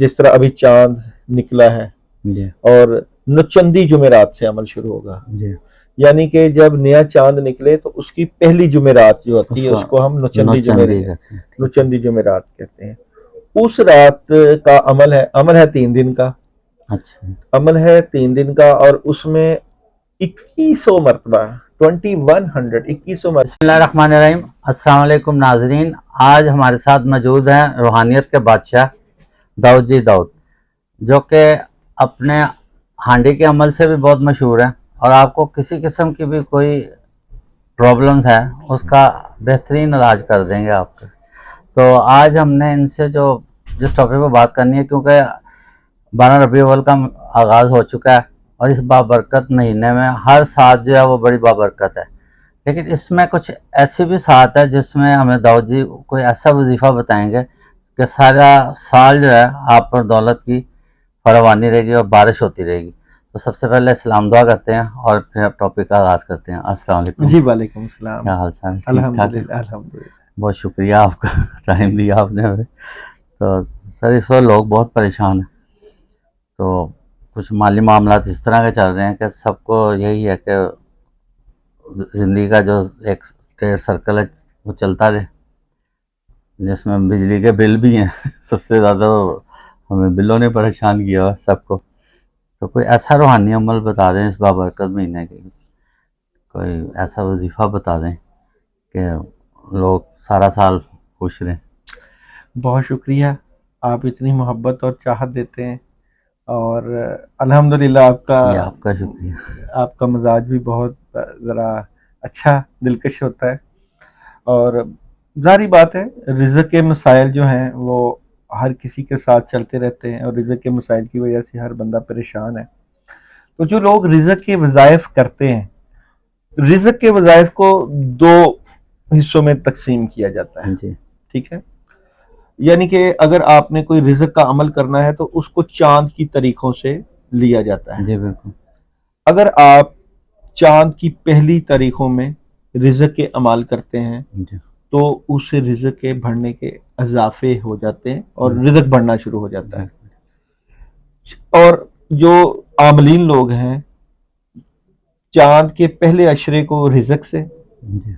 जिस तरह अभी चांद निकला है जी और नचंदी जुमेरात से अमल शुरू होगा, जी, यानी कि जब नया चांद निकले तो उसकी पहली जुमेरात जो होती है उसको उसको हम नौचंदी कहते हैं। नचंदी जुमेरात कहते हैं। उस रात का अमल है 3 दिन का, अच्छा, अमल है 3 दिन का, और उसमें 2100 मरतबा 2100 2100 मरतबा। बिस्मिल्लाहिर्रहमानिर्रहीम। अस्सलाम वालेकुम नाजरीन, आज हमारे साथ मौजूद हैं रूहानियत के बादशाह दाऊद जी दाऊद, जो कि अपने हांडी के अमल से भी बहुत मशहूर हैं और आपको किसी किस्म की भी कोई प्रॉब्लम्स है उसका बेहतरीन इलाज कर देंगे आपके। तो आज हमने इनसे जिस टॉपिक पर बात करनी है, क्योंकि 12 रबी अव्वल का आगाज़ हो चुका है और इस बाबरकत महीने में हर साथ जो है वो बड़ी बाबरकत है, लेकिन इसमें कुछ ऐसी भी साथ है जिसमें हमें दाऊद जी कोई ऐसा वजीफ़ा बताएंगे कि सारा साल जो है आप पर दौलत की फरावानी रहेगी और बारिश होती रहेगी। तो सबसे पहले सलाम दुआ करते हैं और फिर टॉपिक का आगाज़ करते हैं। अस्सलाम वालेकुम जी वालेकुम सलाम। क्या हाल चाल? ठीक ठाक है? अल्हम्दुलिल्लाह अल्हम्दुलिल्लाह। बहुत शुक्रिया आपका, टाइम दिया आपने हमें। तो सर इस वक्त लोग बहुत परेशान हैं, तो कुछ माली मामलात इस तरह के चल रहे हैं कि सबको यही है कि ज़िंदगी का जो एक ट्रेड सर्कल है वो चलता रहे, जिसमें बिजली के बिल भी हैं सबसे ज़्यादा हमें बिलों ने परेशान किया हुआ सबको। तो कोई ऐसा रूहानी अमल बता दें इस बाबरकत महीने के, कोई ऐसा वजीफ़ा बता दें कि लोग सारा साल खुश रहें। बहुत शुक्रिया, आप इतनी मोहब्बत और चाहत देते हैं, और अल्हम्दुलिल्लाह ये आपका शुक्रिया। आपका मिजाज भी बहुत ज़रा अच्छा दिलकश होता है। और जारी बात है, रिज़्क़ के मसाइल जो हैं वो हर किसी के साथ चलते रहते हैं और रिज़्क़ के मसाइल की वजह से हर बंदा परेशान है। तो जो लोग रिज़्क़ के वज़ाइफ करते हैं, रिज़्क़ के वज़ाइफ को 2 हिस्सों में तकसीम किया जाता है, जी ठीक है। यानी कि अगर आपने कोई रिज़्क़ का अमल करना है तो उसको चांद की तरीकों से लिया जाता है। जी बिल्कुल। अगर आप चांद की पहली तारीखों में रिज़्क़ के अमाल करते हैं जी तो उस रिज़्क़ के बढ़ने के इजाफे हो जाते हैं और रिज़्क़ बढ़ना शुरू हो जाता है। और जो आमलीन लोग हैं, चांद के पहले अशरे को रिज़्क़ से, जी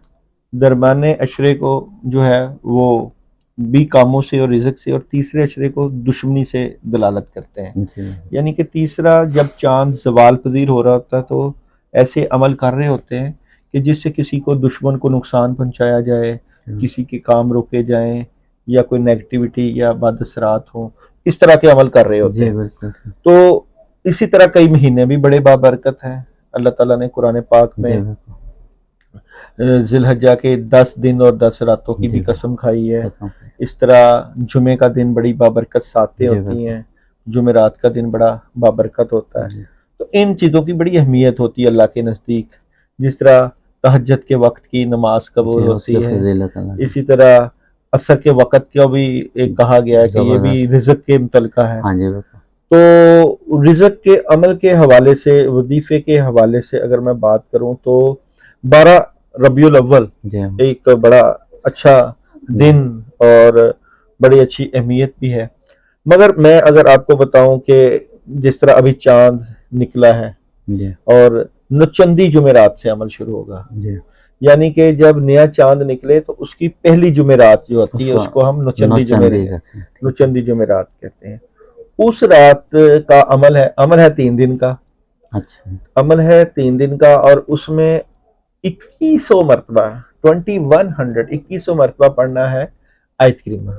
दरमियाने अशरे को जो है वो भी कामों से और रिज़्क़ से, और तीसरे अशरे को दुश्मनी से दलालत करते हैं। जी यानी कि तीसरा, जब चांद ज़वाल पजीर हो रहा होता है तो ऐसे अमल कर रहे होते हैं कि जिससे किसी को दुश्मन को नुकसान पहुंचाया जाए, किसी के काम रोके जाएं, या कोई नेगेटिविटी या बद असरात हो, इस तरह के अमल कर रहे होते जी हैं। बिल्कुल। तो इसी तरह कई महीने भी बड़े बाबरकत हैं। अल्लाह ताला ने कुरान पाक जी में बिल्कुल। जिलहज्जा के 10 दिन और 10 रातों की भी जी कसम खाई है। कसम। इस तरह जुमे का दिन बड़ी बाबरकत सातें जी होती बिल्कुल। हैं, जुमेरात का दिन बड़ा बाबरकत होता है। जी तो इन चीज़ों की बड़ी अहमियत होती है अल्लाह के नज़दीक। जिस तरह तहज्जुद के वक्त की नमाज कबूल जी, होती उसकी है, फजीलत अलग है। इसी तरह असर के वक्त का भी एक कहा गया है कि ये भी ज़बरदस्त। रिज़्क़ के मुतल्लिक़ा है। हाँ जी बिल्कुल। तो रिज़्क़ के अमल के हवाले से, वजीफ़े के हवाले से अगर मैं बात करूं तो 12 रबीउल अव्वल जी एक बड़ा अच्छा दिन और बड़ी अच्छी अहमियत भी है। मगर मैं अगर आपको बताऊं कि जिस तरह अभी चांद निकला है जी और नचंदी जुमेरात से अमल शुरू होगा, जी, यानी कि जब नया चांद निकले तो उसकी पहली जुमेरात जो होती है उसको उसको हम नौचंदी कहते हैं। नचंदी जुमेरात कहते हैं। उस रात का अमल है 3 दिन का, अच्छा अमल है 3 दिन का, और उसमें 2100 मरतबा 2100 मरतबा पढ़ना है आयत करीमा,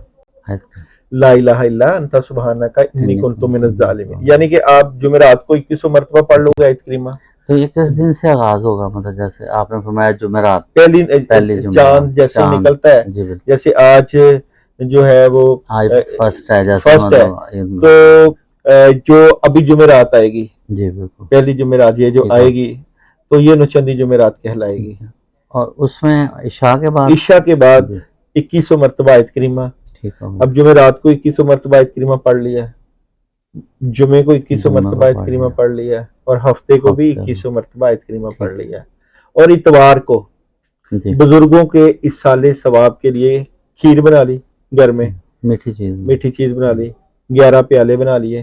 ला इलाहा इल्ला अंता सुब्हानका इन्नी कुन्तु मिनज़ ज़ालिमीन। यानी कि आप जुमेरात को 2100 मरतबा पढ़ लोगे आयत करीमा। तो ये किस दिन से आगाज होगा, मतलब जैसे आपने फरमाया जुमेरात, पहली पहली चांद जैसे निकलता है, जी बिल्कुल। जैसे आज जो है वो आज फर्स्ट है, जैसे फर्स्ट है, मतलब तो जो अभी जुमेरात आएगी, जी बिल्कुल, पहली जुमेरात ये जो आएगी तो ये नचंदी जुमेरात कहलाएगी। और उसमें इशा के बाद 2100 मरतबा आयत करीमा। ठीक है। अब जुमेरात को 2100 मरतबा आयत करीमा पढ़ लिया, जुमे को 2100 मरतबा आयत करीमा पढ़ लिया, और हफ्ते को भी 2100 मरतबा आयत करीमा पढ़ लिया, और इतवार को बुजुर्गों के इसाले सवाब के लिए खीर बना ली घर में, मीठी चीज बना ली, 11 प्याले बना लिए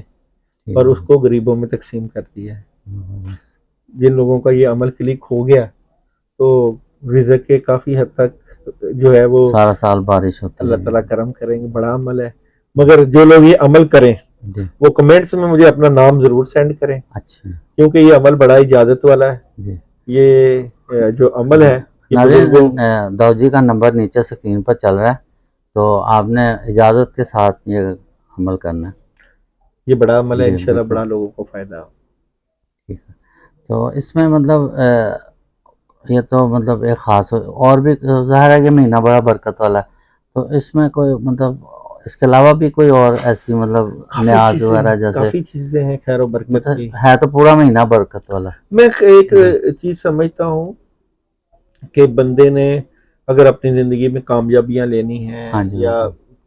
اور اس کو غریبوں میں تقسیم کر دیا ہے. جن لوگوں کا یہ عمل کلک ہو گیا تو رزق کے کافی حد تک جو ہے وہ سارا سال بارش ہوتی ہے. اللہ تعالیٰ کرم کریں گے. بڑا عمل ہے. مگر جو لوگ یہ عمل کریں جی وہ کمنٹس میں مجھے اپنا نام ضرور سینڈ کریں, اچھا کیونکہ یہ عمل بڑا اجازت والا ہے. جی. یہ جو عمل ہے یہ ناظرین بزرگوں داؤد جی کا نمبر نیچے اسکرین پر چل رہا ہے, تو آپ نے اجازت کے ساتھ یہ عمل کرنا ہے. یہ بڑا عمل ہے, جی انشاءاللہ بالکل بڑا لوگوں کو فائدہ ہو. ٹھیک ہے. تو اس میں مطلب یہ تو مطلب ایک خاص اور بھی ظاہر ہے کہ مہینہ بڑا برکت والا ہے, تو اس میں کوئی مطلب اس کے علاوہ بھی کوئی اور ایسی مطلب نیاز وغیرہ جیسے کافی چیزیں ہیں خیر و برکت مطلب کی. ہے تو پورا مہینہ برکت والا. میں ایک چیز سمجھتا ہوں کہ بندے نے اگر اپنی زندگی میں کامیابیاں لینی ہیں ہاں جی یا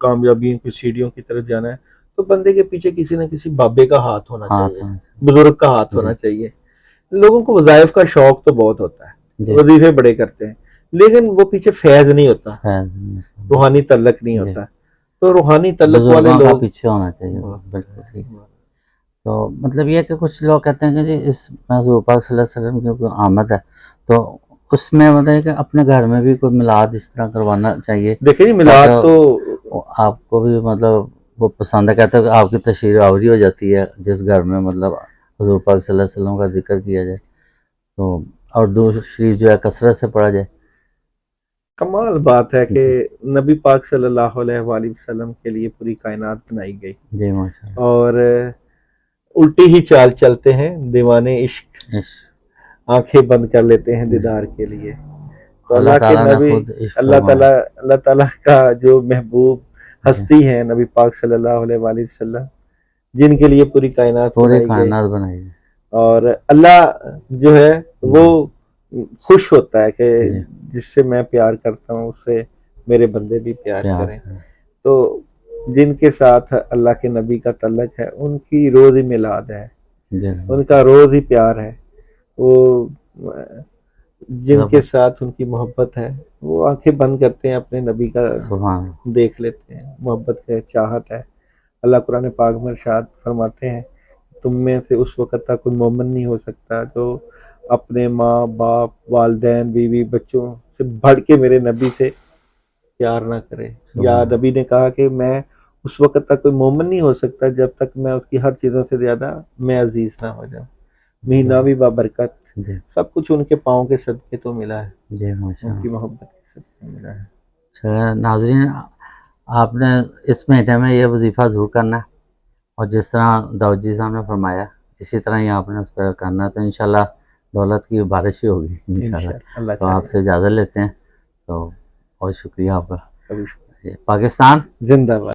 کامیابیوں کی سیڑھیوں کی طرف جانا ہے تو بندے کے پیچھے کسی نہ کسی بابے کا ہاتھ ہونا چاہیے, بزرگ کا ہاتھ ہونا چاہیے. لوگوں کو وظائف کا شوق تو بہت ہوتا ہے, وظیفے بڑے کرتے ہیں, لیکن وہ پیچھے فیض نہیں ہوتا, روحانی تعلق نہیں ہوتا. تو روحانی تعلق والے بزرگوں کا لوگ پیچھے ہونا چاہیے. بالکل ٹھیک. تو مطلب یہ کہ کچھ لوگ کہتے ہیں کہ جی اس حضور پاک صلی اللہ علیہ وسلم کی کوئی آمد ہے تو اس میں مطلب کہ اپنے گھر میں بھی کوئی میلاد اس طرح کروانا چاہیے. دیکھیں جی میلاد تو آپ کو بھی مطلب وہ پسند ہے, کہتے ہیں کہ آپ کی تشہیر آوری ہو جاتی ہے جس گھر میں مطلب حضور پاک صلی اللہ علیہ وسلم کا ذکر کیا جائے تو اور درود شریف جو ہے کثرت سے پڑھا جائے. کمال بات ہے کہ نبی پاک صلی اللہ علیہ وآلہ وسلم کے لیے پوری کائنات بنائی گئی. جی ماشاء اللہ. اور الٹی ہی چال چلتے ہیں دیوانے عشق, آنکھیں بند کر لیتے ہیں دیدار کے لیے. تو اللہ کے نبی اللہ تعالیٰ کا جو محبوب ہستی ہیں نبی پاک صلی اللہ علیہ وآلہ وسلم, جن کے لیے پوری کائنات بنائی گئی. اور اللہ جو ہے وہ خوش ہوتا ہے کہ جس سے میں پیار کرتا ہوں اس سے میرے بندے بھی پیار کریں. تو جن کے ساتھ اللہ کے نبی کا تعلق ہے ان کی روز ہی میلاد ہے, ان کا روز ہی پیار ہے. وہ جن کے ساتھ ان کی محبت ہے وہ آنکھیں بند کرتے ہیں اپنے نبی کا دیکھ لیتے ہیں. محبت ہے, چاہت ہے. اللہ قرآن پاک میں ارشاد فرماتے ہیں تم میں سے اس وقت تک کوئی مومن نہیں ہو سکتا جو اپنے ماں باپ والدین بیوی بچوں سے بڑھ کے میرے نبی سے پیار نہ کرے. یا نبی نے کہا کہ میں اس وقت تک کوئی مومن نہیں ہو سکتا جب تک میں اس کی ہر چیزوں سے زیادہ میں عزیز نہ ہو جاؤں. مہینہ بھی بابرکت, سب کچھ ان کے پاؤں کے صدقے تو ملا ہے, ان کی محبت کے صدقے ملا ہے. اچھا ناظرین, آپ نے اس مہینے میں یہ وظیفہ ضرور کرنا ہے, اور جس طرح داؤد جی صاحب نے فرمایا اسی طرح ہی آپ نے اس پر کرنا ہے, تو انشاءاللہ دولت کی بارش ہی ہوگی انشاءاللہ. تو آپ سے اجازت لیتے ہیں, تو بہت شکریہ آپ کا. پاکستان زندہ باد.